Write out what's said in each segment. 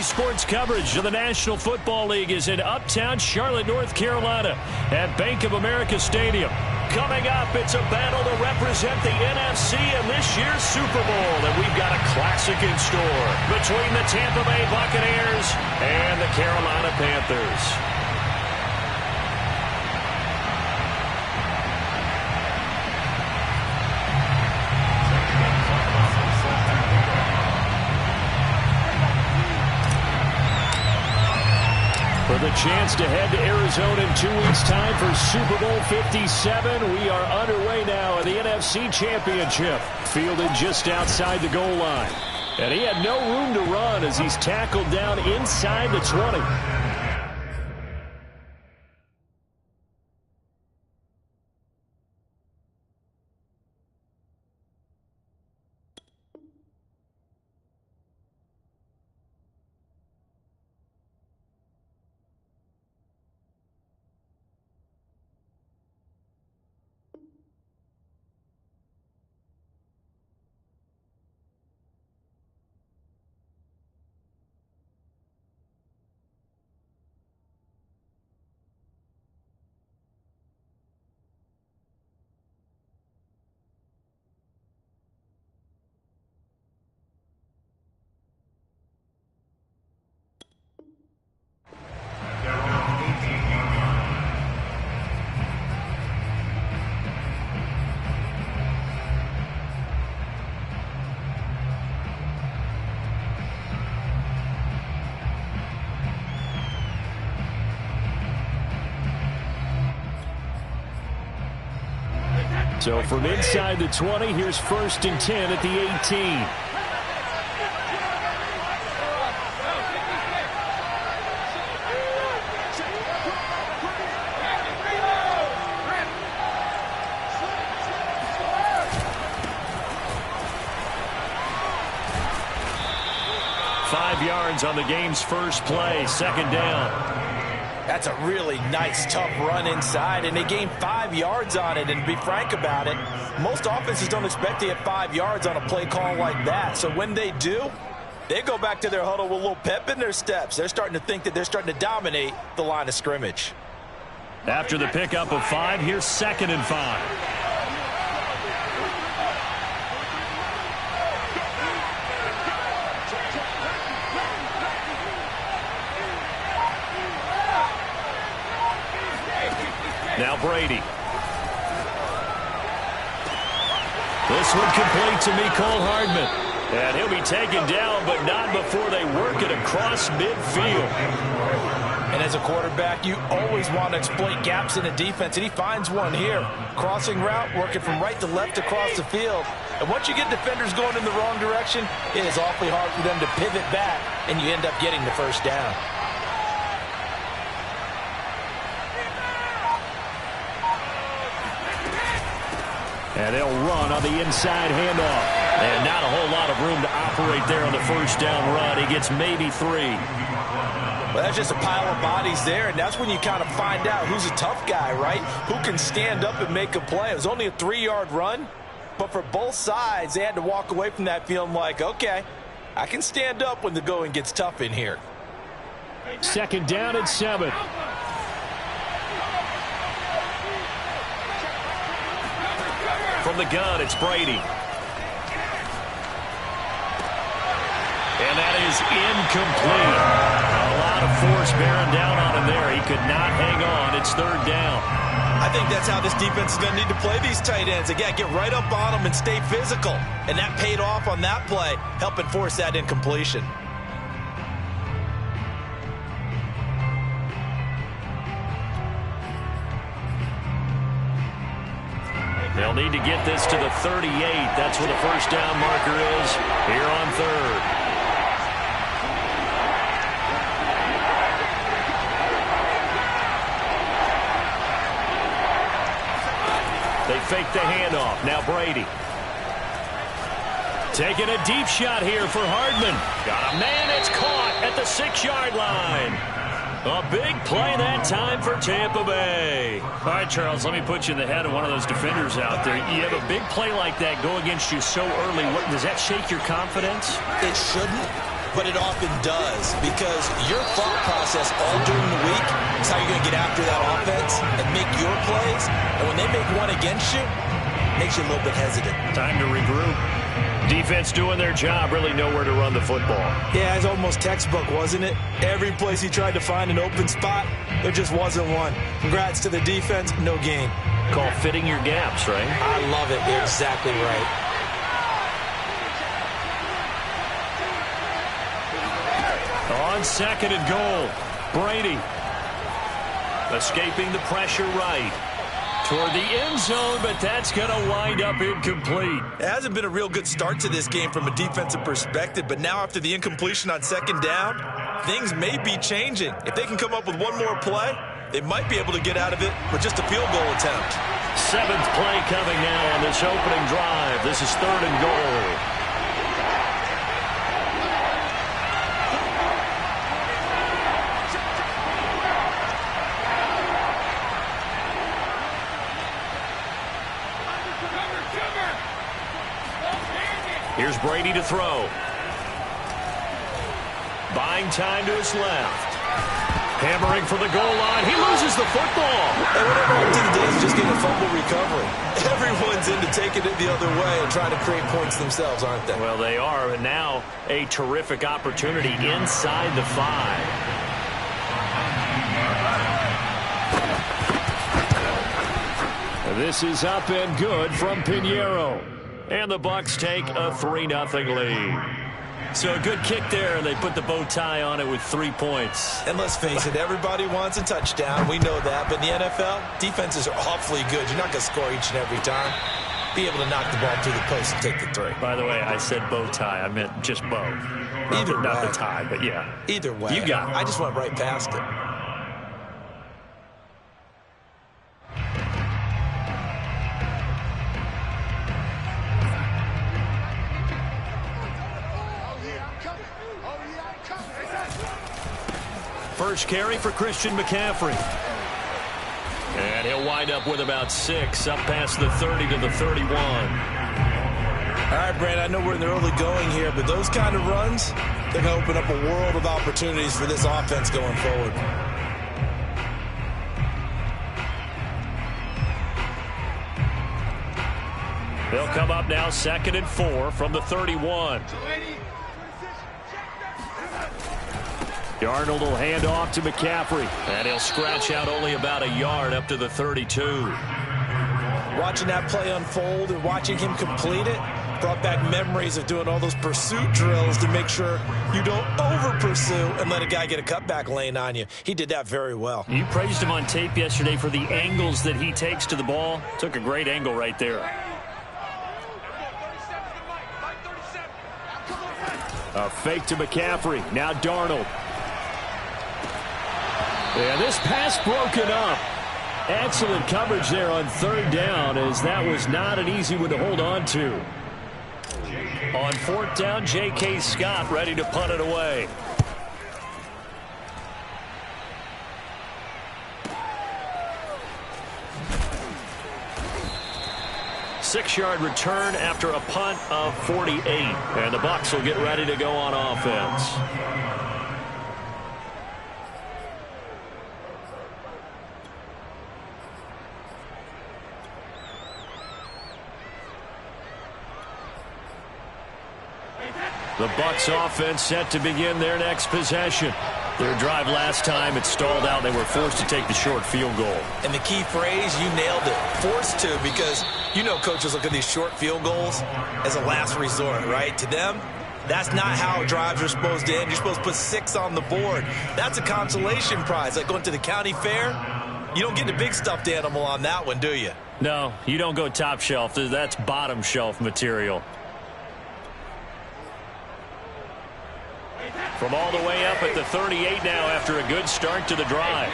Sports coverage of the National Football League is in uptown Charlotte, North Carolina at Bank of America Stadium. Coming up, it's a battle to represent the NFC in this year's Super Bowl, and we've got a classic in store between the Tampa Bay Buccaneers and the Carolina Panthers. For the chance to head to Arizona in 2 weeks' time for Super Bowl 57, we are underway now in the NFC Championship. Fielded just outside the goal line. And he had no room to run as he's tackled down inside the 20. So from inside the 20, here's 1st and 10 at the 18. Five yards on the game's first play, 2nd down. That's a really nice, tough run inside, and they gained 5 yards on it. And to be frank about it, most offenses don't expect to get 5 yards on a play call like that. So when they do, they go back to their huddle with a little pep in their steps. They're starting to think that they're starting to dominate the line of scrimmage. After the pickup of 5, here's 2nd and 5. Now Brady. This one complete to Mecole Hardman. And he'll be taken down, but not before they work it across midfield. And as a quarterback, you always want to exploit gaps in the defense, and he finds one here. Crossing route, working from right to left across the field. And once you get defenders going in the wrong direction, it is awfully hard for them to pivot back, and you end up getting the 1st down. And they'll run on the inside handoff. And not a whole lot of room to operate there on the 1st down run. He gets maybe 3. Well, that's just a pile of bodies there, and that's when you kind of find out who's a tough guy, right? Who can stand up and make a play. It was only a 3-yard run, but for both sides, they had to walk away from that feeling like, okay, I can stand up when the going gets tough in here. 2nd down and 7. From the gun, it's Brady. And that is incomplete. A lot of force bearing down on him there. He could not hang on. It's 3rd down. I think that's how this defense is going to need to play these tight ends. Again, get right up on them and stay physical. And that paid off on that play, helping force that incompletion. They'll need to get this to the 38. That's where the 1st down marker is here on 3rd. They fake the handoff. Now Brady. Taking a deep shot here for Hardman. Got a man, it's caught at the 6-yard line. A big play that time for Tampa Bay. All right, Charles, let me put you in the head of one of those defenders out there. You have a big play like that go against you so early. Does that shake your confidence? It shouldn't, but it often does, because your thought process all during the week is how you're going to get after that offense and make your plays. And when they make one against you, it makes you a little bit hesitant. Time to regroup. Defense doing their job, really nowhere to run the football. Yeah, it's almost textbook, wasn't it? Every place he tried to find an open spot, there just wasn't one. Congrats to the defense, no gain. Call fitting your gaps, right? I love it. You're exactly right. On 2nd and goal, Brady escaping the pressure right toward the end zone, but that's going to wind up incomplete. It hasn't been a real good start to this game from a defensive perspective, but now after the incompletion on 2nd down, things may be changing. If they can come up with one more play, they might be able to get out of it with just a field goal attempt. 7th play coming now on this opening drive. This is 3rd and goal. Here's Brady to throw. Buying time to his left. Hammering for the goal line. He loses the football. And whatever happened to the days of just getting a fumble recovery. Everyone's into taking it the other way and trying to create points themselves, aren't they? Well, they are. And now a terrific opportunity inside the 5. This is up and good from Pinheiro. And the Bucs take a 3-0 lead. So a good kick there, and they put the bow tie on it with 3 points. And let's face it, everybody wants a touchdown. We know that. But in the NFL, defenses are awfully good. You're not going to score each and every time. Be able to knock the ball through the post and take the 3. By the way, I said bow tie. I meant just bow. Not the tie, but yeah. Either way. You got it. I just went right past it. First carry for Christian McCaffrey. And he'll wind up with about 6, up past the 30 to the 31. All right, Brandon, I know we're in the early going here, but those kind of runs, they're going to open up a world of opportunities for this offense going forward. They'll come up now 2nd and 4 from the 31. Darnold will hand off to McCaffrey, and he'll scratch out only about a yard up to the 32. Watching that play unfold and watching him complete it brought back memories of doing all those pursuit drills to make sure you don't over-pursue and let a guy get a cutback lane on you. He did that very well. You praised him on tape yesterday for the angles that he takes to the ball. Took a great angle right there. A fake to McCaffrey. Now Darnold. And this pass broken up. Excellent coverage there on 3rd down, as that was not an easy one to hold on to. On 4th down, J.K. Scott ready to punt it away. Six-yard return after a punt of 48. And the Bucs will get ready to go on offense. The Bucs offense set to begin their next possession. Their drive last time, it stalled out. They were forced to take the short field goal. And the key phrase, you nailed it. Forced to, because you know coaches look at these short field goals as a last resort, right? To them, that's not how drives are supposed to end. You're supposed to put 6 on the board. That's a consolation prize. Like going to the county fair, you don't get the big stuffed animal on that one, do you? No, you don't go top shelf. That's bottom shelf material. From all the way up at the 38 now after a good start to the drive.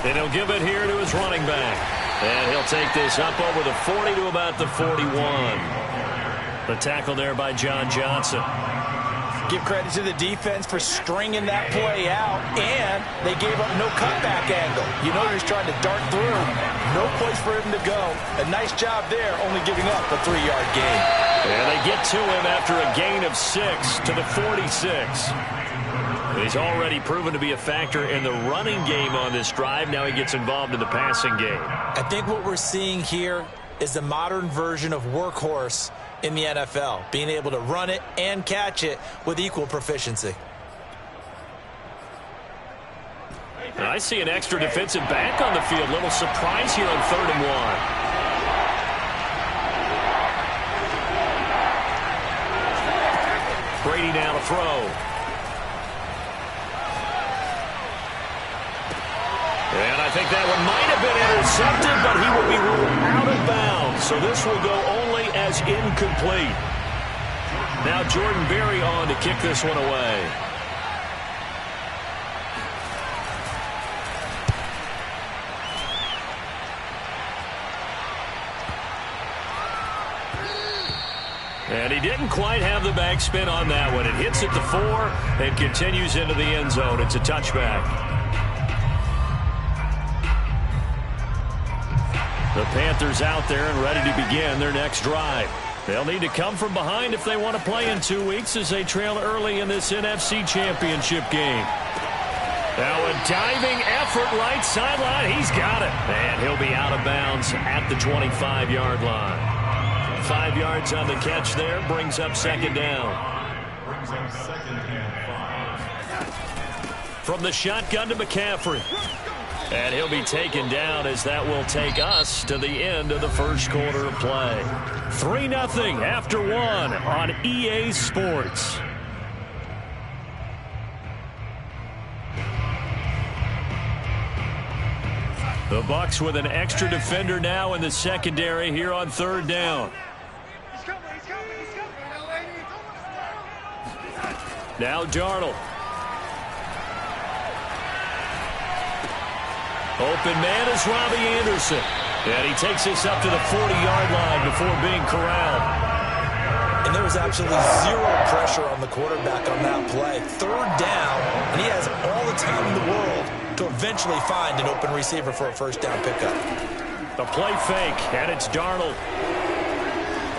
And he'll give it here to his running back. And he'll take this up over the 40 to about the 41. The tackle there by John Johnson. Give credit to the defense for stringing that play out, and they gave up no cutback angle. You know he's trying to dart through. No place for him to go. A nice job there, only giving up a 3-yard gain. And they get to him after a gain of 6 to the 46. He's already proven to be a factor in the running game on this drive. Now he gets involved in the passing game. I think what we're seeing here is the modern version of workhorse in the NFL, being able to run it and catch it with equal proficiency. I see an extra defensive back on the field. Little surprise here on 3rd and 1. Brady now to throw. And I think that one might have been intercepted, but he will be ruled out of bounds. So this will go only as incomplete. Now Jordan Berry on to kick this one away. And he didn't quite have the backspin on that one. It hits at the 4 and continues into the end zone. It's a touchback. The Panthers out there and ready to begin their next drive. They'll need to come from behind if they want to play in 2 weeks as they trail early in this NFC Championship game. Now a diving effort right sideline. He's got it. And he'll be out of bounds at the 25-yard line. 5 yards on the catch there. Brings up 2nd down. From the shotgun to McCaffrey. And he'll be taken down as that will take us to the end of the first quarter of play. 3-0 after 1 on EA Sports. The Bucs with an extra defender now in the secondary here on 3rd down. Now Darnold. Open man is Robbie Anderson. And he takes this up to the 40-yard line before being corralled. And there was absolutely zero pressure on the quarterback on that play. 3rd down, and he has all the time in the world to eventually find an open receiver for a 1st down pickup. The play fake, and it's Darnold.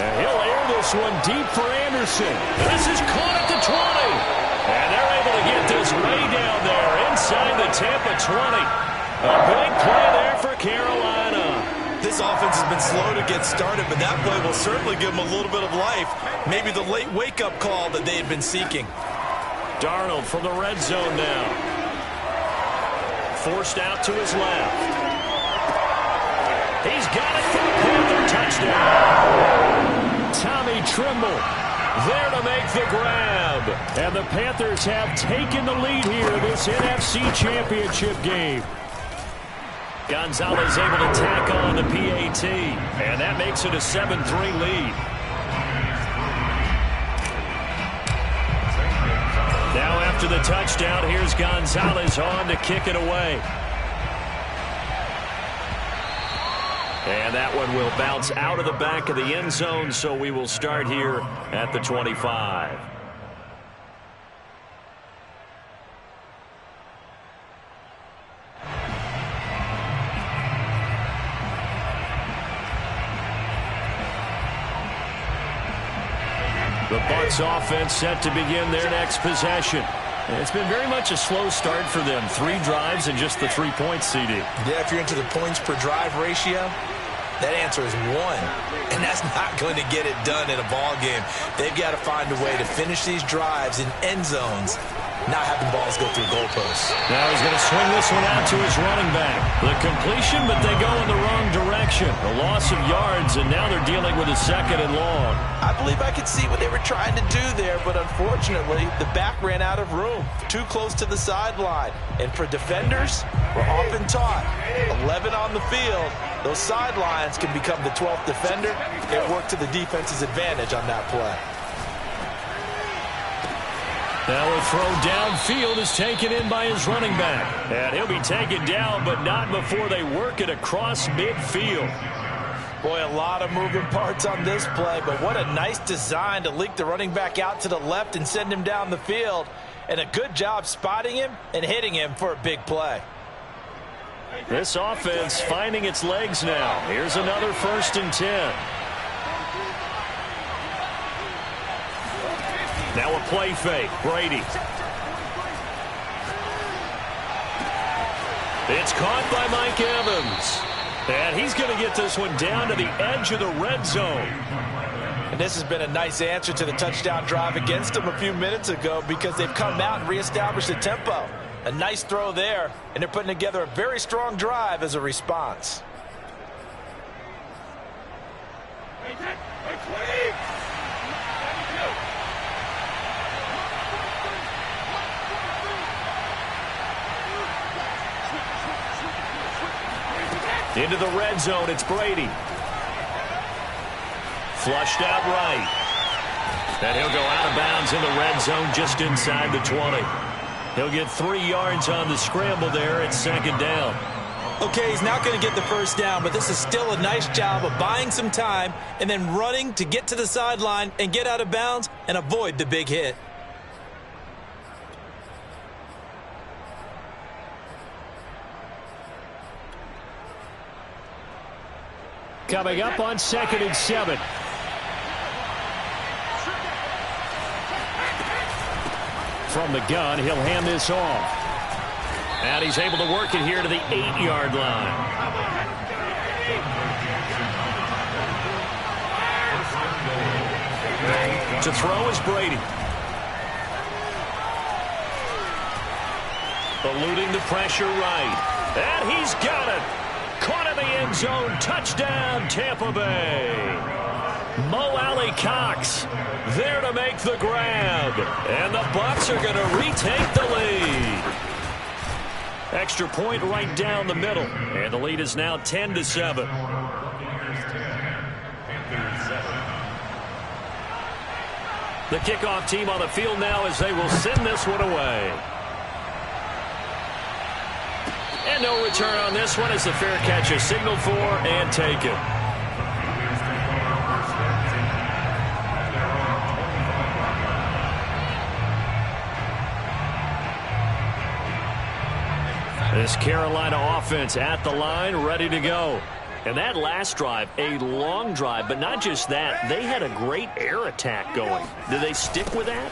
And he'll air this one deep for Anderson. This is caught at the 20. And they're able to get this way down there inside the Tampa 20. A big play there for Carolina. This offense has been slow to get started, but that play will certainly give them a little bit of life. Maybe the late wake-up call that they had been seeking. Darnold from the red zone now. Forced out to his left. He's got it for the Panther touchdown. Tommy Tremble there to make the grab. And the Panthers have taken the lead here in this NFC Championship game. Gonzalez able to tack on the PAT, and that makes it a 7-3 lead. Now after the touchdown, here's Gonzalez on to kick it away. And that one will bounce out of the back of the end zone, so we will start here at the 25. The Bucs offense set to begin their next possession. It's been very much a slow start for them. 3 drives and just the 3 points, CD. Yeah, if you're into the points per drive ratio, that answer is 1. And that's not going to get it done in a ball game. They've got to find a way to finish these drives in end zones, not having balls go through goalposts. Now he's going to swing this one out to his running back. The completion, but they go in the wrong direction. A loss of yards, and now they're dealing with a 2nd and long. I believe I could see what they were trying to do there, but unfortunately, the back ran out of room. Too close to the sideline. And for defenders, we're often taught 11 on the field. Those sidelines can become the 12th defender. It worked to the defense's advantage on that play. Now a throw downfield is taken in by his running back. And he'll be taken down, but not before they work it across midfield. Boy, a lot of moving parts on this play, but what a nice design to leak the running back out to the left and send him down the field. And a good job spotting him and hitting him for a big play. This offense finding its legs now. Here's another 1st and 10. Now a play fake. Brady. It's caught by Mike Evans. And he's going to get this one down to the edge of the red zone. And this has been a nice answer to the touchdown drive against them a few minutes ago because they've come out and reestablished the tempo. A nice throw there, and they're putting together a very strong drive as a response. Into the red zone, it's Brady. Flushed out right. And he'll go out of bounds in the red zone just inside the 20. He'll get 3 yards on the scramble there at 2nd down. Okay, he's not going to get the 1st down, but this is still a nice job of buying some time and then running to get to the sideline and get out of bounds and avoid the big hit. Coming up on 2nd and 7. From the gun, he'll hand this off. And he's able to work it here to the 8-yard line. To throw is Brady. Eluding the pressure right. And he's got it. Caught in the end zone. Touchdown, Tampa Bay. Mo Alley-Cox there to make the grab. And the Bucs are going to retake the lead. Extra point right down the middle. And the lead is now 10-7. The kickoff team on the field now as they will send this one away. And no return on this one as the fair catch is signaled for and taken. This Carolina offense at the line, ready to go. And that last drive, a long drive, but not just that. They had a great air attack going. Do they stick with that?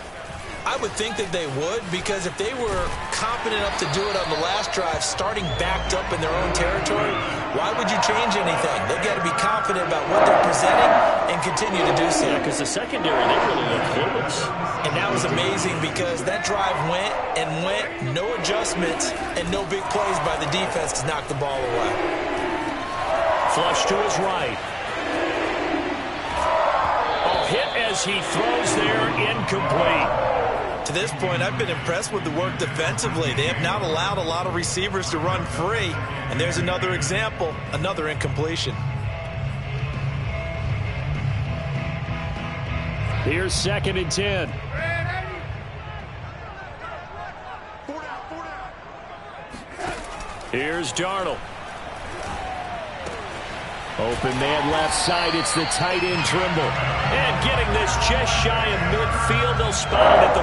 I would think that they would, because if they were confident enough to do it on the last drive, starting backed up in their own territory, why would you change anything? They've got to be confident about what they're presenting and continue to do so. Yeah, because the secondary, they really looked clueless. And that was amazing because that drive went and went, no adjustments, and no big plays by the defense to knock the ball away. Flush to his right. A hit as he throws there, incomplete. To this point, I've been impressed with the work defensively. They have not allowed a lot of receivers to run free. And there's another example, another incompletion. Here's 2nd and 10. Here's Darnold. Open man left side. It's the tight end Trimble. And getting this just shy of midfield. They'll spot it at the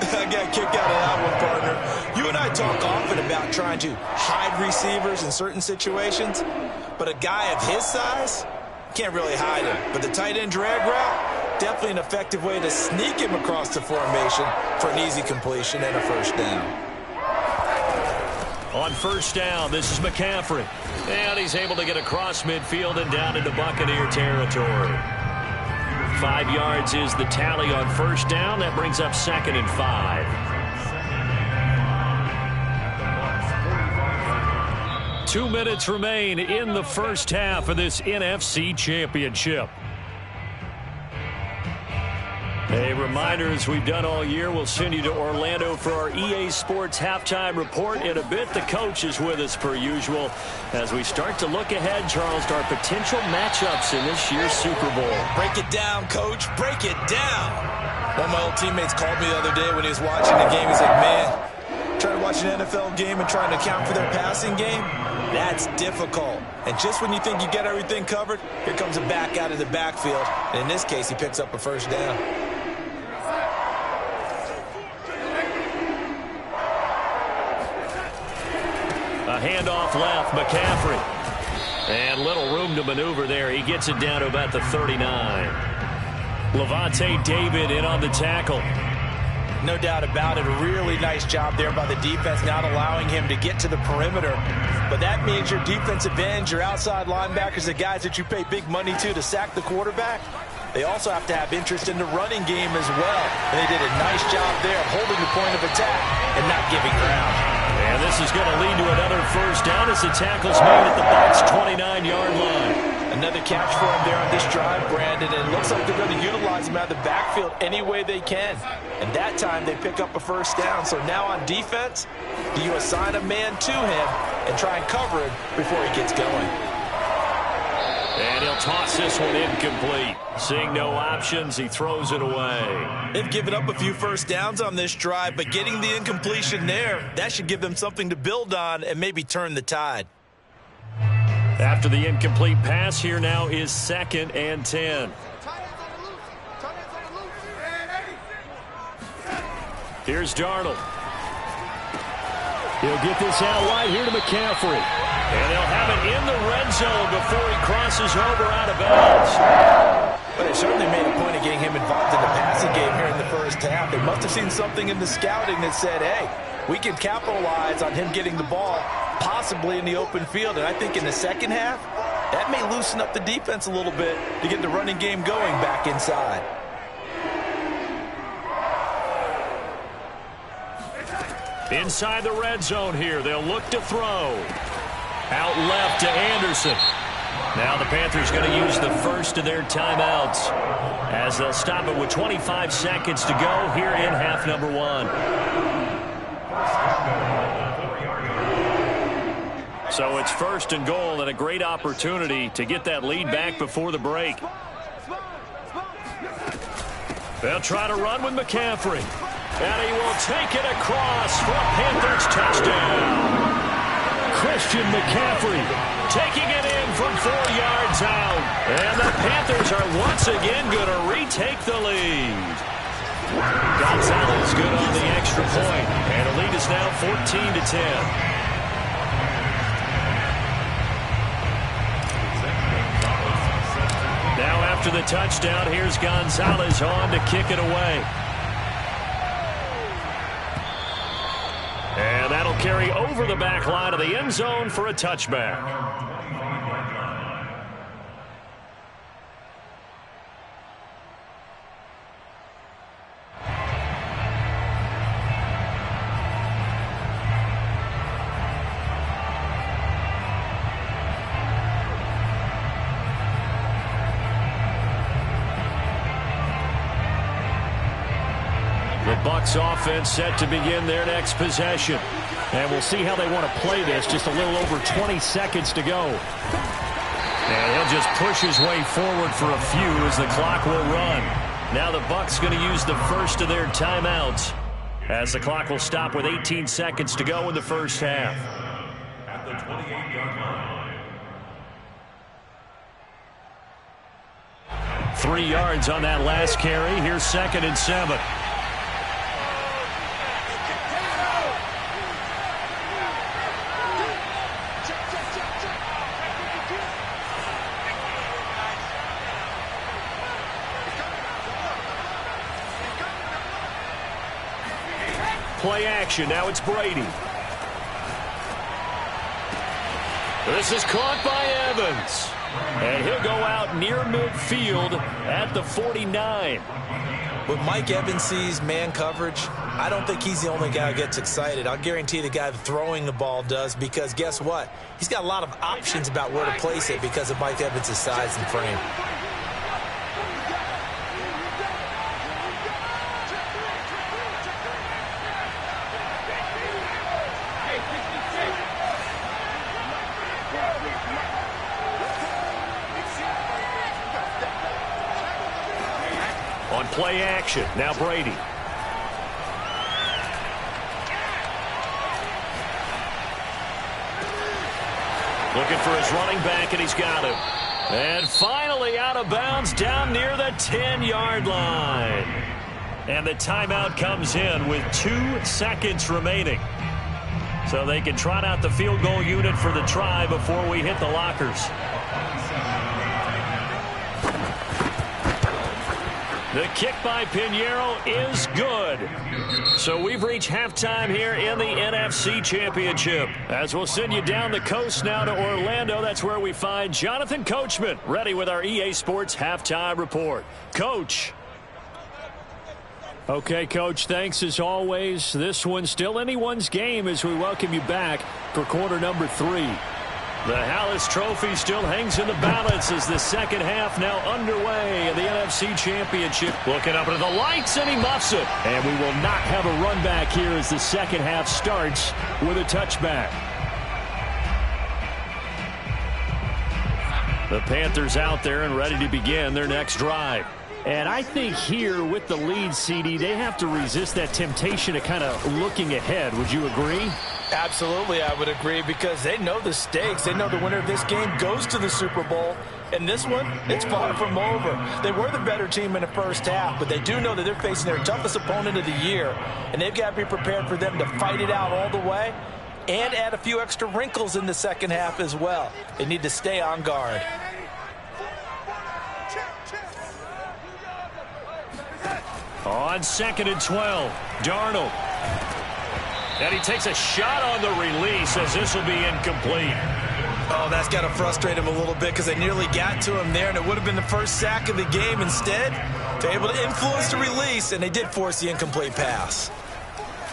49. I got kicked out of that one, partner. You and I talk often about trying to hide receivers in certain situations. But a guy of his size, can't really hide him. But the tight end drag route, definitely an effective way to sneak him across the formation for an easy completion and a 1st down. On 1st down, this is McCaffrey. And he's able to get across midfield and down into Buccaneer territory. 5 yards is the tally on 1st down. That brings up 2nd and 5. 2 minutes remain in the first half of this NFC Championship. A reminder, as we've done all year, we'll send you to Orlando for our EA Sports halftime report. In a bit, the coach is with us per usual as we start to look ahead, Charles, to our potential matchups in this year's Super Bowl. Break it down, Coach. Break it down. One of my old teammates called me the other day when he was watching the game. He's like, man, trying to watch an NFL game and trying to account for their passing game, that's difficult. And just when you think you get everything covered, here comes a back out of the backfield. And in this case, he picks up a first down. A handoff left, McCaffrey. And little room to maneuver there. He gets it down to about the 39. Levante David in on the tackle. No doubt about it. A really nice job there by the defense, not allowing him to get to the perimeter. But that means your defensive ends, your outside linebackers, the guys that you pay big money to sack the quarterback, they also have to have interest in the running game as well. And they did a nice job there of holding the point of attack and not giving ground. And this is going to lead to another first down as the tackle's made at the Bucs' 29-yard line. Another catch for him there on this drive, Brandon, and it looks like they're going to utilize him out of the backfield any way they can. And that time they pick up a first down. So now on defense, do you assign a man to him and try and cover him before he gets going? And he'll toss this one incomplete. Seeing no options, he throws it away. They've given up a few first downs on this drive, but getting the incompletion there, that should give them something to build on and maybe turn the tide. After the incomplete pass, here now is 2nd and 10. Here's Darnold. He'll get this out wide here to McCaffrey. And they'll have it in the red zone before he crosses over out of bounds. But they certainly made a point of getting him involved in the passing game here in the first half. They must have seen something in the scouting that said, hey, we can capitalize on him getting the ball possibly in the open field. And I think in the second half, that may loosen up the defense a little bit to get the running game going back inside. Inside the red zone here, they'll look to throw. Out left to Anderson. Now the Panthers going to use the first of their timeouts as they'll stop it with 25 seconds to go here in half number 1. So it's 1st and goal and a great opportunity to get that lead back before the break. They'll try to run with McCaffrey. And he will take it across for a Panthers touchdown. Christian McCaffrey taking it in from 4 yards out. And the Panthers are once again going to retake the lead. Gonzalez good on the extra point. And the lead is now 14-10. Now after the touchdown, here's Gonzalez on to kick it away. And that'll carry over the back line of the end zone for a touchback. The Bucs offense set to begin their next possession. And we'll see how they want to play this. Just a little over 20 seconds to go. And he'll just push his way forward for a few as the clock will run. Now the Bucs going to use the first of their timeouts as the clock will stop with 18 seconds to go in the first half. At the 28-yard line. 3 yards on that last carry. Here's 2nd and 7. Play action. Now it's Brady. This is caught by Evans. And he'll go out near midfield at the 49. When Mike Evans sees man coverage, I don't think he's the only guy who gets excited. I'll guarantee the guy throwing the ball does, because guess what? He's got a lot of options about where to place it because of Mike Evans' size and frame. On on play action. Now Brady. Looking for his running back, and he's got him. And finally out of bounds down near the 10-yard line. And the timeout comes in with 2 seconds remaining. So they can trot out the field goal unit for the try before we hit the lockers. The kick by Pinheiro is good. So we've reached halftime here in the NFC Championship. As we'll send you down the coast now to Orlando, that's where we find Jonathan Coachman, ready with our EA Sports Halftime Report. Coach. Okay, Coach, thanks as always. This one's still anyone's game as we welcome you back for quarter number 3. The Hallis Trophy still hangs in the balance as the second half now underway in the NFC Championship. Looking up into the lights, and he muffs it. And we will not have a run back here as the second half starts with a touchback. The Panthers out there and ready to begin their next drive. And I think here with the lead, CD, they have to resist that temptation of kind of looking ahead. Would you agree? Absolutely, I would agree, because they know the stakes. They know the winner of this game goes to the Super Bowl. And this one, it's far from over. They were the better team in the first half, but they do know that they're facing their toughest opponent of the year. And they've got to be prepared for them to fight it out all the way and add a few extra wrinkles in the second half as well. They need to stay on guard. On 2nd and 12, Darnold. And he takes a shot on the release as this will be incomplete. Oh, that's got to frustrate him a little bit because they nearly got to him there, and it would have been the first sack of the game. Instead, they're able to influence the release, and they did force the incomplete pass.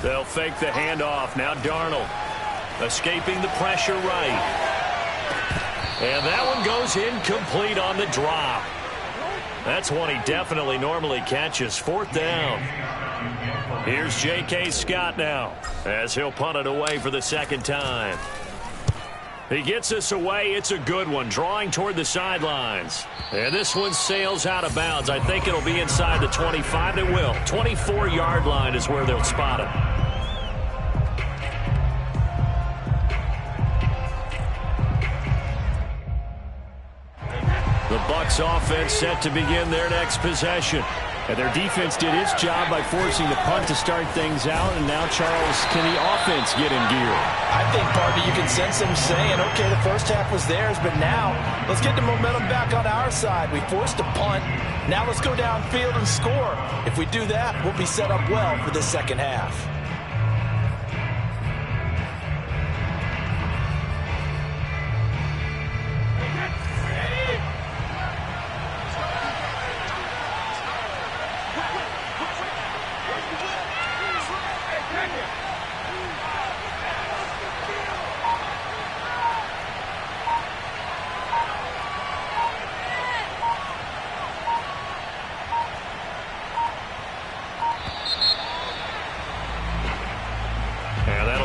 They'll fake the handoff. Now Darnold escaping the pressure right. And that one goes incomplete on the drop. That's one he definitely normally catches. 4th down. Here's J.K. Scott now as he'll punt it away for the second time. He gets this away. It's a good one, drawing toward the sidelines. And this one sails out of bounds. I think it'll be inside the 25. It will. 24-yard line is where they'll spot it. The Bucs offense set to begin their next possession. And their defense did its job by forcing the punt to start things out. And now, Charles, can the offense get in gear? I think, partner, you can sense them saying, okay, the first half was theirs, but now let's get the momentum back on our side. We forced a punt. Now let's go downfield and score. If we do that, we'll be set up well for this second half.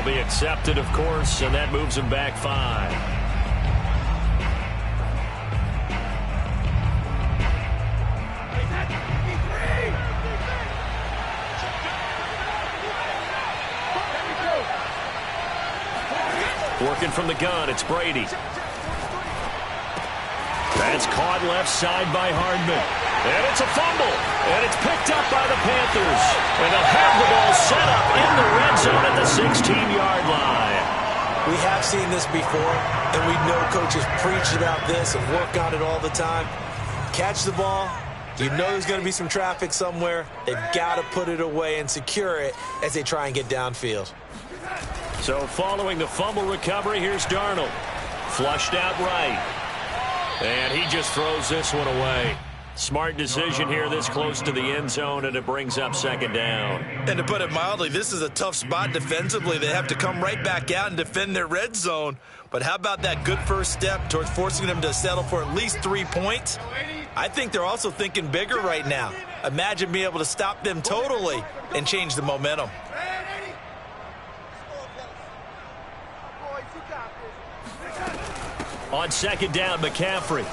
Accepted, of course, and that moves him back 5. Working from the gun, it's Brady. That's caught left side by Hardman. And it's a fumble. And it's picked up by the Panthers. And they'll have the ball set up in the red zone at the 16-yard line. We have seen this before, and we know coaches preach about this and work on it all the time. Catch the ball. You know there's going to be some traffic somewhere. They've got to put it away and secure it as they try and get downfield. So following the fumble recovery, here's Darnold. Flushed out right. And he just throws this one away. Smart decision here this close to the end zone, and it brings up 2nd down. And to put it mildly, this is a tough spot defensively. They have to come right back out and defend their red zone. But how about that good first step towards forcing them to settle for at least 3 points? I think they're also thinking bigger right now. Imagine being able to stop them totally and change the momentum. On 2nd down, McCaffrey.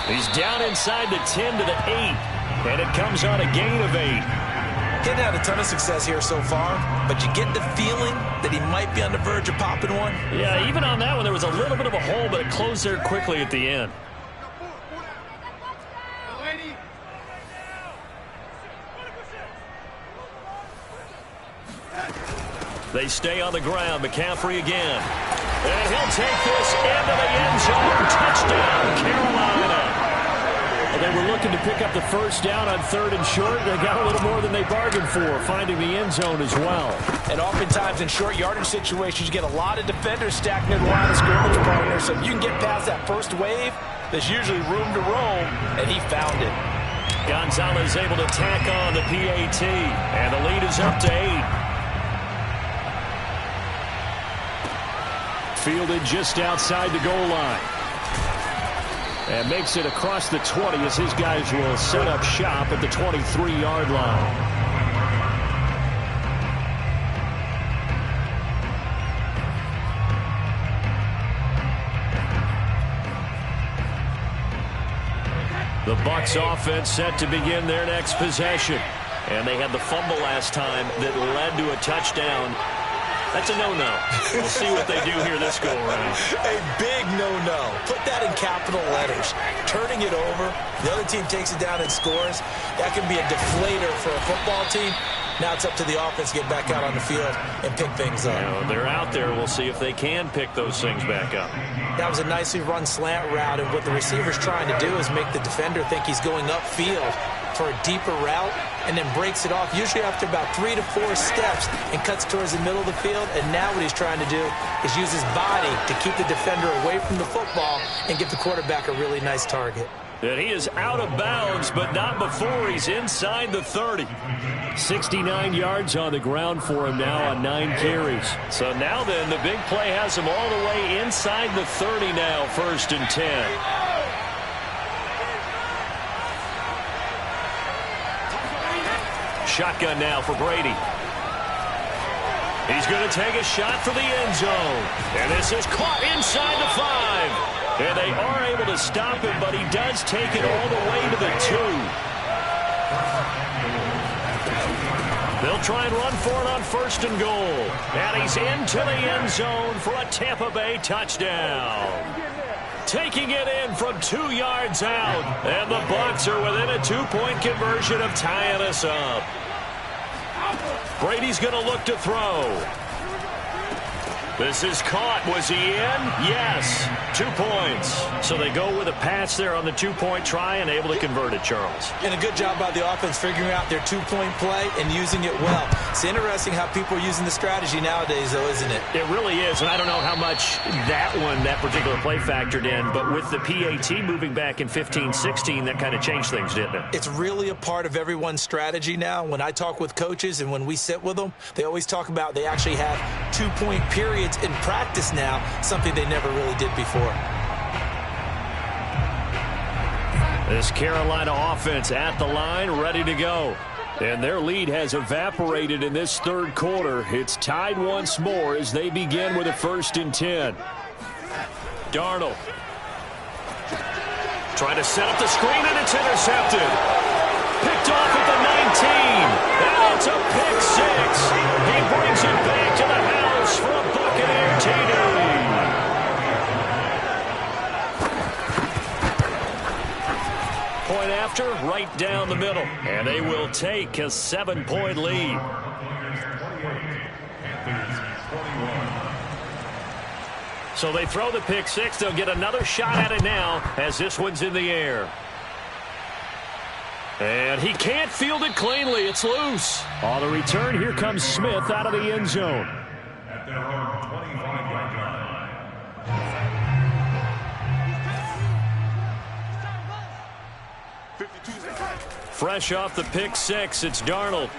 He's down inside the 10 to the 8. And it comes on a gain of 8. He hadn't had a ton of success here so far, but you get the feeling that he might be on the verge of popping one. Yeah, even on that one, there was a little bit of a hole, but it closed there quickly at the end. They stay on the ground. McCaffrey again. And he'll take this into the end zone. Touchdown, Carolina. Well, they were looking to pick up the first down on 3rd and short. They got a little more than they bargained for, finding the end zone as well. And oftentimes in short yardage situations, you get a lot of defenders stacked near the line of scrimmage, partner. So if you can get past that first wave, there's usually room to roam, and he found it. Gonzalez able to tack on the PAT, and the lead is up to 8. Fielded just outside the goal line. And makes it across the 20 as his guys will set up shop at the 23-yard line. The Bucs offense set to begin their next possession. And they had the fumble last time that led to a touchdown. That's a no-no. We'll see what they do here this go-around. A big no-no. Put that in capital letters. Turning it over, the other team takes it down and scores. That can be a deflator for a football team. Now it's up to the offense to get back out on the field and pick things up. They're out there. We'll see if they can pick those things back up. That was a nicely run slant route, and what the receiver's trying to do is make the defender think he's going upfield for a deeper route, and then breaks it off, usually after about 3 to 4 steps, and cuts towards the middle of the field. And now what he's trying to do is use his body to keep the defender away from the football and give the quarterback a really nice target. And he is out of bounds, but not before he's inside the 30. 69 yards on the ground for him now on 9 carries. So now then, the big play has him all the way inside the 30 now, 1st and 10. Shotgun now for Brady. He's going to take a shot for the end zone. And this is caught inside the 5. And they are able to stop him, but he does take it all the way to the 2. They'll try and run for it on 1st and goal. And he's into the end zone for a Tampa Bay touchdown. Taking it in from 2 yards out. And the Bucs are within a 2-point conversion of tying us up. Brady's going to look to throw. This is caught. Was he in? Yes. 2 points. So they go with a pass there on the 2-point try and able to convert it, Charles. And a good job by the offense figuring out their 2-point play and using it well. It's interesting how people are using the strategy nowadays, though, isn't it? It really is, and I don't know how much that particular play factored in, but with the PAT moving back in 15-16, that kind of changed things, didn't it? It's really a part of everyone's strategy now. When I talk with coaches and when we sit with them, they always talk about they actually have 2-point periods in practice now, something they never really did before. This Carolina offense at the line, ready to go. And their lead has evaporated in this 3rd quarter. It's tied once more as they begin with a 1st and 10. Darnold trying to set up the screen, and it's intercepted. Picked off at the 19. And it's a pick 6. He brings it back to the house for a Buccaneer TD. Point after, right down the middle. And they will take a 7-point lead. So they throw the pick 6. They'll get another shot at it now as this one's in the air. And he can't field it cleanly. It's loose. On the return, here comes Smith out of the end zone. At their own 25-yard line. Fresh off the pick 6, it's Darnold.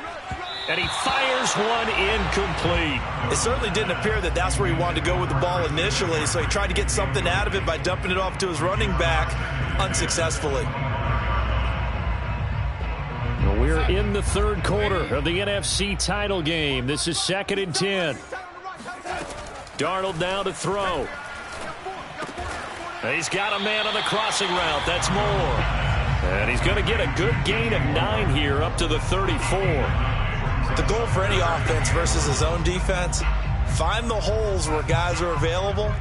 And he fires one incomplete. It certainly didn't appear that that's where he wanted to go with the ball initially, so he tried to get something out of it by dumping it off to his running back unsuccessfully. We're in the 3rd quarter of the NFC title game. This is 2nd and 10. Darnold now to throw. He's got a man on the crossing route. That's Moore. And he's going to get a good gain of 9 here up to the 34. The goal for any offense versus his own defense, find the holes where guys are available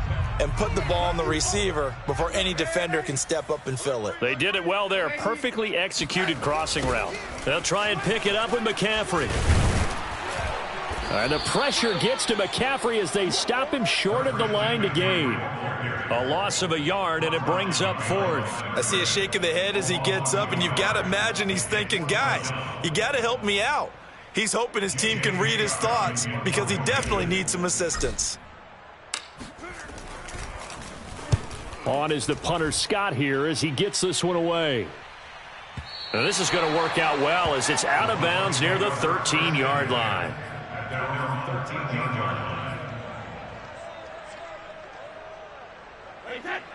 and put the ball on the receiver before any defender can step up and fill it. They did it well there. Perfectly executed crossing route. They'll try and pick it up with McCaffrey. And the pressure gets to McCaffrey as they stop him short of the line to gain. A loss of a yard, and it brings up 4th. I see a shake of the head as he gets up, and you've got to imagine he's thinking, guys, you got to help me out. He's hoping his team can read his thoughts because he definitely needs some assistance. On is the punter Scott here as he gets this one away. Now this is going to work out well as it's out of bounds near the 13-yard line.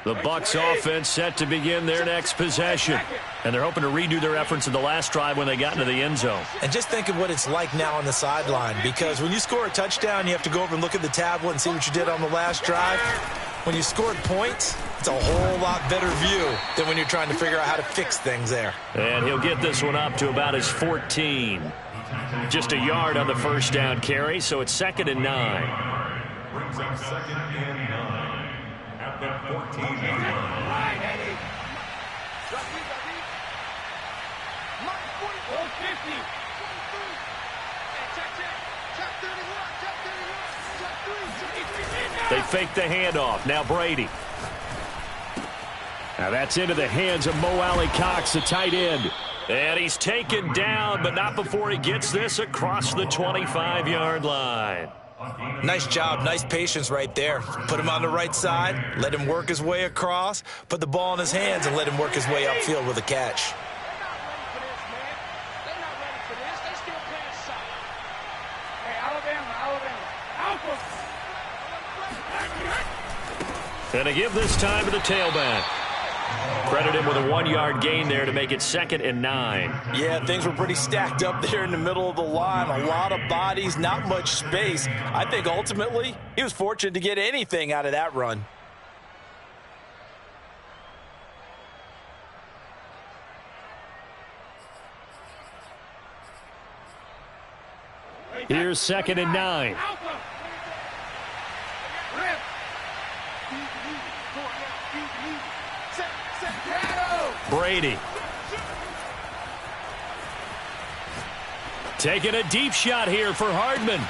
The Bucs offense set to begin their next possession. And they're hoping to redo their efforts in the last drive when they got into the end zone. And just think of what it's like now on the sideline, because when you score a touchdown, you have to go over and look at the tablet and see what you did on the last drive. When you scored points, it's a whole lot better view than when you're trying to figure out how to fix things there. And he'll get this one up to about his 14. Just a yard on the first down carry, so it's 2nd and 9. Brings up 2nd and 9 at the 14-yard line. They fake the handoff. Now Brady. Now that's into the hands of Mo Alley-Cox, the tight end. And he's taken down, but not before he gets this across the 25-yard line. Nice job, nice patience right there. Put him on the right side, let him work his way across, put the ball in his hands, and let him work his way upfield with a catch. And to give this time to the tailback. Credit him with a 1-yard gain there to make it 2nd and 9. Yeah, things were pretty stacked up there in the middle of the line. A lot of bodies, not much space. I think ultimately he was fortunate to get anything out of that run. Here's 2nd and 9. Brady. Taking a deep shot here for Hardman.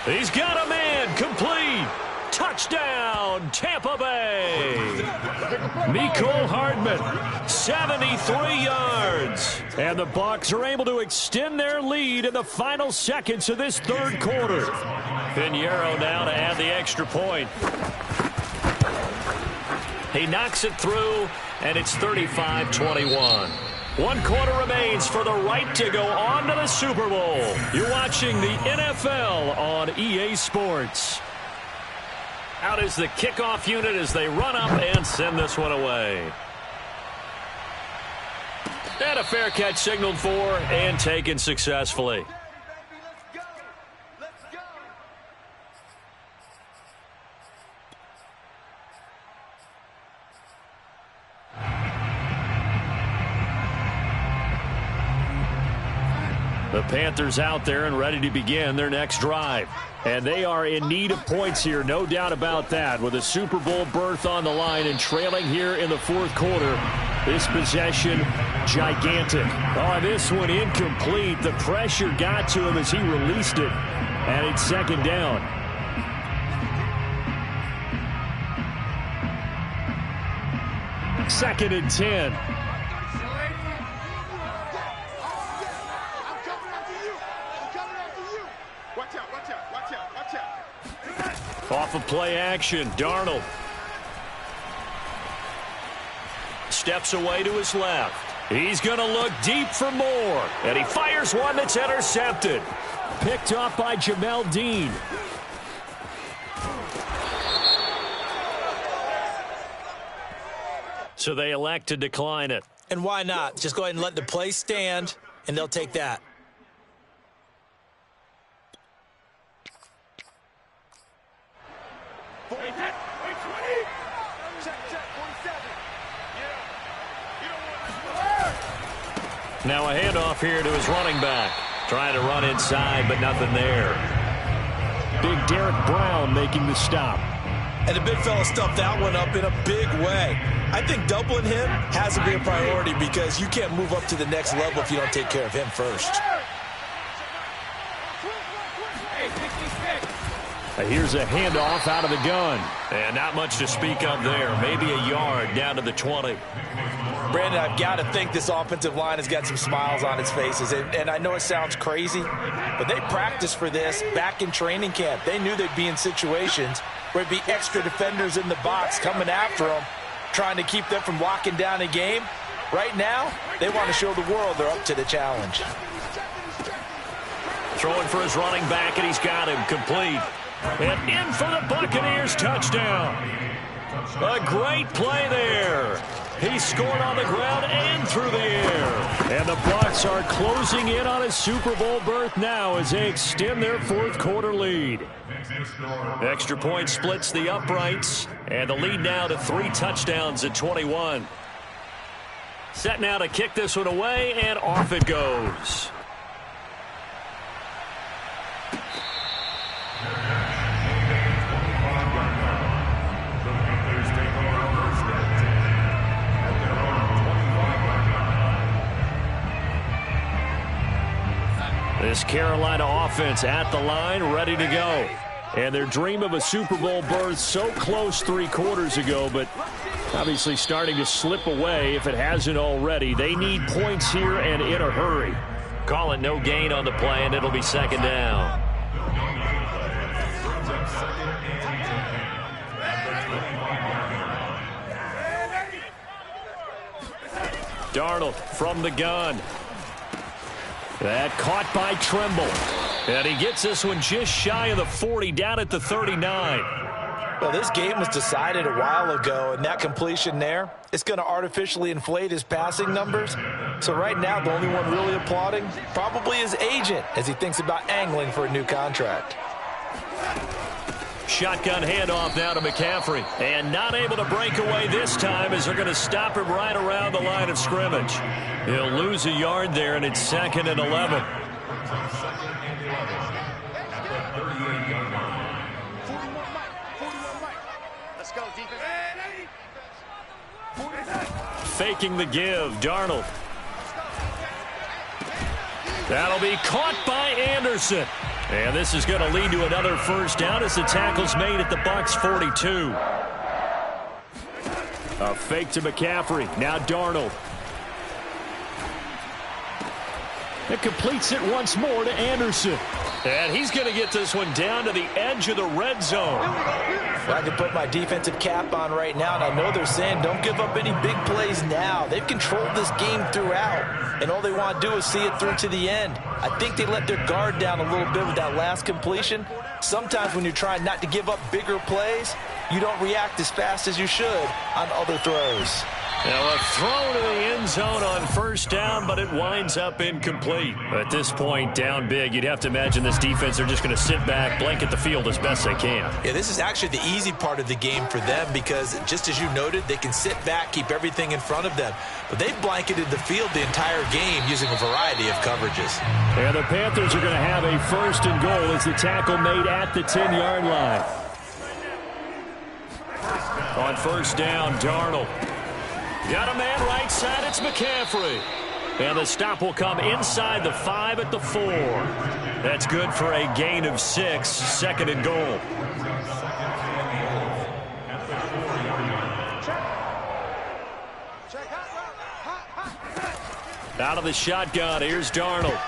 He's got a man. Complete. Touchdown, Tampa Bay. Mecole Hardman, 73 yards. And the Bucs are able to extend their lead in the final seconds of this third quarter. Pinheiro now to add the extra point. He knocks it through, and it's 35-21. 1 quarter remains for the right to go on to the Super Bowl. You're watching the NFL on EA Sports. Out is the kickoff unit as they run up and send this one away. And a fair catch signaled for and taken successfully. The Panthers out there and ready to begin their next drive. And they are in need of points here, no doubt about that. With a Super Bowl berth on the line and trailing here in the fourth quarter. This possession, gigantic. Oh, this one incomplete. The pressure got to him as he released it. And it's 2nd down. Second and 10. Off of play action, Darnold. Steps away to his left. He's going to look deep for more. And he fires one that's intercepted. Picked up by Jamel Dean. So they elect to decline it. And why not? Just go ahead and let the play stand, and they'll take that. Now a handoff here to his running back. Trying to run inside, but nothing there. Big Derek Brown making the stop. And the big fella stuffed that one up in a big way. I think doubling him has to be a priority because you can't move up to the next level if you don't take care of him first. Here's a handoff out of the gun. And not much to speak of there. Maybe a yard down to the 20. Brandon, I've got to think this offensive line has got some smiles on its faces. And I know it sounds crazy, but they practiced for this back in training camp. They knew they'd be in situations where it'd be extra defenders in the box coming after them, trying to keep them from locking down a game. Right now, they want to show the world they're up to the challenge. Throwing for his running back, and he's got him complete. And in for the Buccaneers touchdown. A great play there. He scored on the ground and through the air. And the Bucs are closing in on a Super Bowl berth now as they extend their fourth quarter lead. Extra point splits the uprights, and the lead now to 3 touchdowns at 21. Set now to kick this one away, and off it goes. This Carolina offense at the line, ready to go. And their dream of a Super Bowl berth so close 3 quarters ago, but obviously starting to slip away if it hasn't already. They need points here and in a hurry. Call it no gain on the play, and it'll be second down. Darnold from the gun. That caught by Tremble. And he gets this one just shy of the 40, down at the 39. Well, this game was decided a while ago, and that completion there, it's going to artificially inflate his passing numbers. So right now, the only one really applauding probably his agent as he thinks about angling for a new contract. Shotgun handoff now to McCaffrey. And not able to break away this time as they're going to stop him right around the line of scrimmage. He'll lose a yard there, and it's 2nd and 11. Let's go, defense. Faking the give, Darnold. That'll be caught by Anderson. And this is going to lead to another first down as the tackle's made at the Bucs 42. A fake to McCaffrey. Now Darnold. It completes it once more to Anderson. And he's going to get this one down to the edge of the red zone. Well, I can put my defensive cap on right now, and I know they're saying don't give up any big plays now. They've controlled this game throughout, and all they want to do is see it through to the end. I think they let their guard down a little bit with that last completion. Sometimes when you're trying not to give up bigger plays, you don't react as fast as you should on other throws. Now a throw to the end zone on first down, but it winds up incomplete. At this point, down big, you'd have to imagine this defense, they're just going to sit back, blanket the field as best they can. Yeah, this is actually the easy part of the game for them because, just as you noted, they can sit back, keep everything in front of them. But they've blanketed the field the entire game using a variety of coverages. And the Panthers are going to have a 1st and goal as the tackle made at the 10-yard line. On first down, Darnold. Got a man right side, it's McCaffrey. And the stop will come inside the 5 at the 4. That's good for a gain of 6, 2nd and goal. Out of the shotgun, here's Darnold.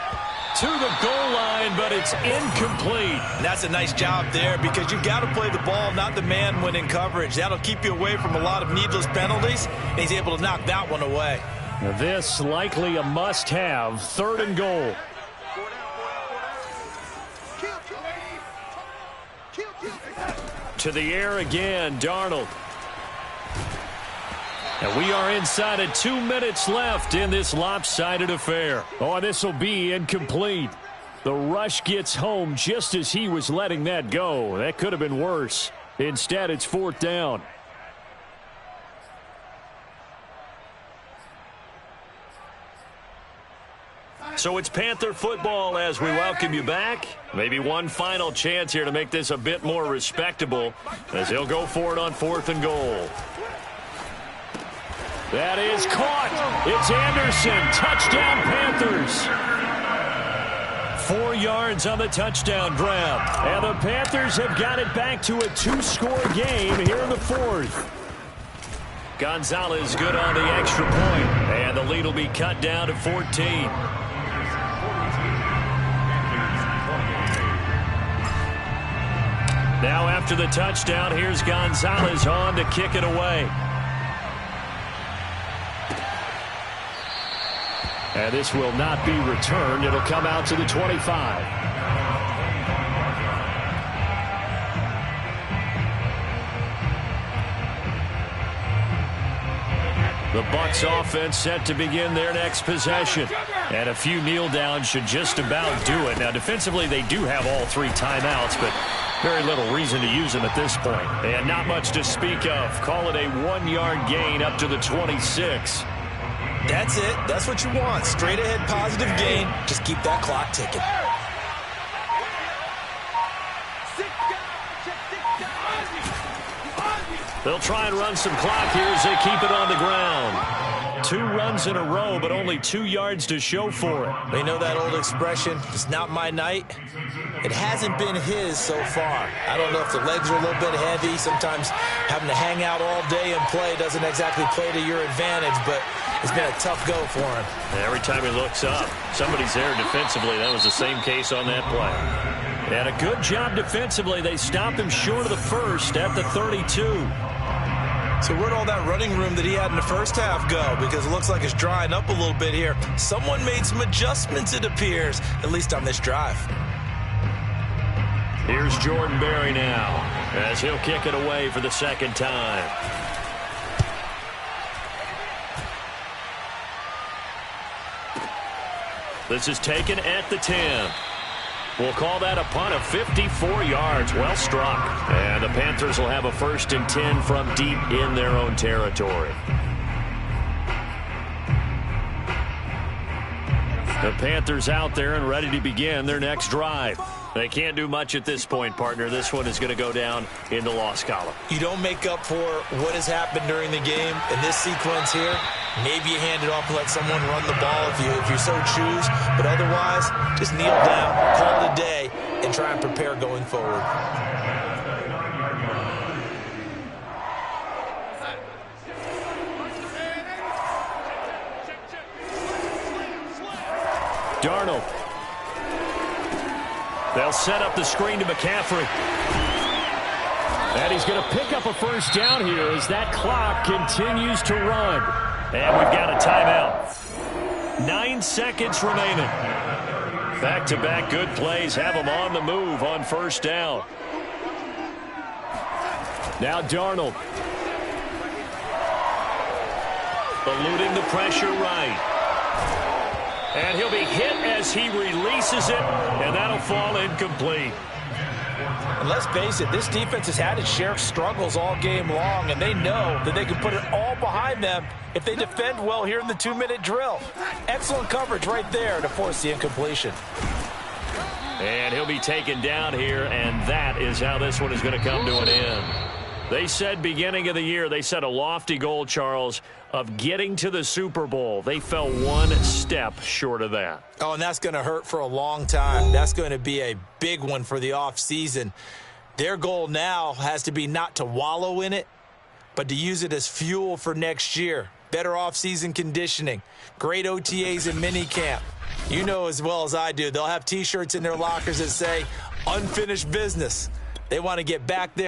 To the goal line, but it's incomplete. And that's a nice job there because you've got to play the ball, not the man when in coverage. That'll keep you away from a lot of needless penalties, and he's able to knock that one away. Now this likely a must-have, 3rd and goal. To the air again, Darnold. And we are inside of 2 minutes left in this lopsided affair. Oh, this will be incomplete. The rush gets home just as he was letting that go. That could have been worse. Instead, it's 4th down. So it's Panther football as we welcome you back. Maybe one final chance here to make this a bit more respectable as he'll go for it on 4th and goal. That is caught. It's Anderson. Touchdown, Panthers. 4 yards on the touchdown grab. And the Panthers have got it back to a 2-score game here in the 4th. Gonzalez good on the extra point. And the lead will be cut down to 14. Now after the touchdown, here's Gonzalez on to kick it away. And this will not be returned. It'll come out to the 25. The Bucs offense set to begin their next possession. And a few kneel downs should just about do it. Now defensively they do have all 3 timeouts, but very little reason to use them at this point. And not much to speak of. Call it a 1-yard gain up to the 26. That's it. That's what you want. Straight ahead positive gain. Just keep that clock ticking. They'll try and run some clock here as they keep it on the ground. 2 runs in a row, but only 2 yards to show for it. They know that old expression, it's not my night. It hasn't been his so far. I don't know if the legs are a little bit heavy. Sometimes having to hang out all day and play doesn't exactly play to your advantage, but it's been a tough go for him. Every time he looks up, somebody's there defensively. That was the same case on that play. And a good job defensively. They stop him short of the first at the 32. So where'd all that running room that he had in the first half go? Because it looks like it's drying up a little bit here. Someone made some adjustments, it appears, at least on this drive. Here's Jordan Berry now as he'll kick it away for the second time. This is taken at the 10. We'll call that a punt of 54 yards. Well struck. And the Panthers will have a 1st and 10 from deep in their own territory. The Panthers out there and ready to begin their next drive. They can't do much at this point, partner. This one is going to go down in the loss column. You don't make up for what has happened during the game in this sequence here. Maybe you hand it off and let someone run the ball if you so choose. But otherwise, just kneel down, call it a day, and try and prepare going forward. Darnold. They'll set up the screen to McCaffrey. And he's going to pick up a first down here as that clock continues to run. And we've got a timeout. 9 seconds remaining. Back-to-back good plays have them on the move on first down. Now Darnold. Eluding the pressure right. And he'll be hit as he releases it, and that'll fall incomplete. And let's face it, this defense has had its share of struggles all game long, and they know that they can put it all behind them if they defend well here in the 2-minute drill. Excellent coverage right there to force the incompletion. And he'll be taken down here, and that is how this one is going to come to an end. They said beginning of the year, they set a lofty goal, Charles, of getting to the Super Bowl. They fell 1 step short of that. Oh, and that's going to hurt for a long time. That's going to be a big one for the offseason. Their goal now has to be not to wallow in it, but to use it as fuel for next year. Better offseason conditioning, great OTAs and minicamp. You know as well as I do, they'll have T-shirts in their lockers that say, unfinished business. They want to get back there